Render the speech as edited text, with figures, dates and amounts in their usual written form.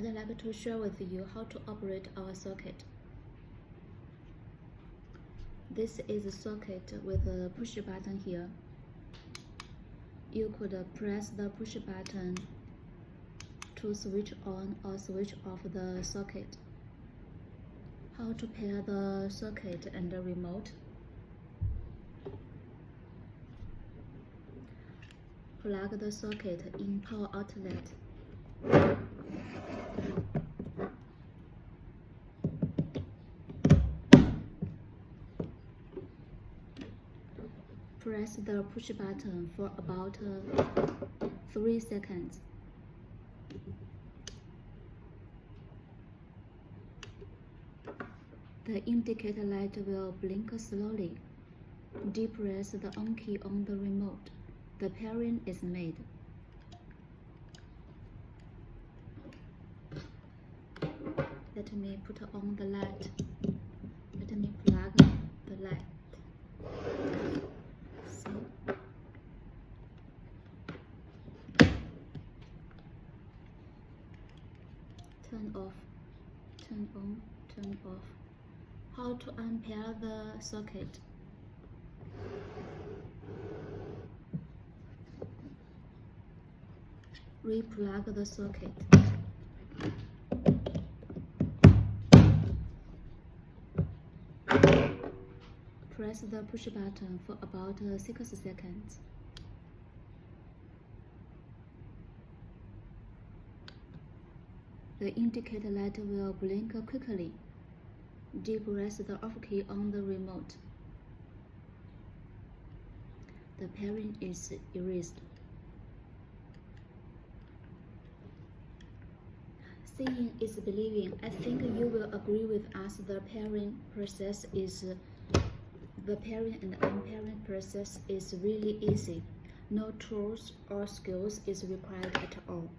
I'd like to share with you how to operate our socket. This is a socket with a push button here. You could press the push button to switch on or switch off the socket. How to pair the socket and the remote. Plug the socket in power outlet. Press the push button for about 3 seconds. The indicator light will blink slowly. Depress the on key on the remote. The pairing is made. Let me put on the light. Let me plug the light. Turn off, turn on, turn off. How to unpair the socket. Replug the socket. Press the push button for about 6 seconds. The indicator light will blink quickly. Depress the off key on the remote. The pairing is erased. Seeing is believing. I think you will agree with us. The pairing and unpairing process is really easy. No tools or skills is required at all.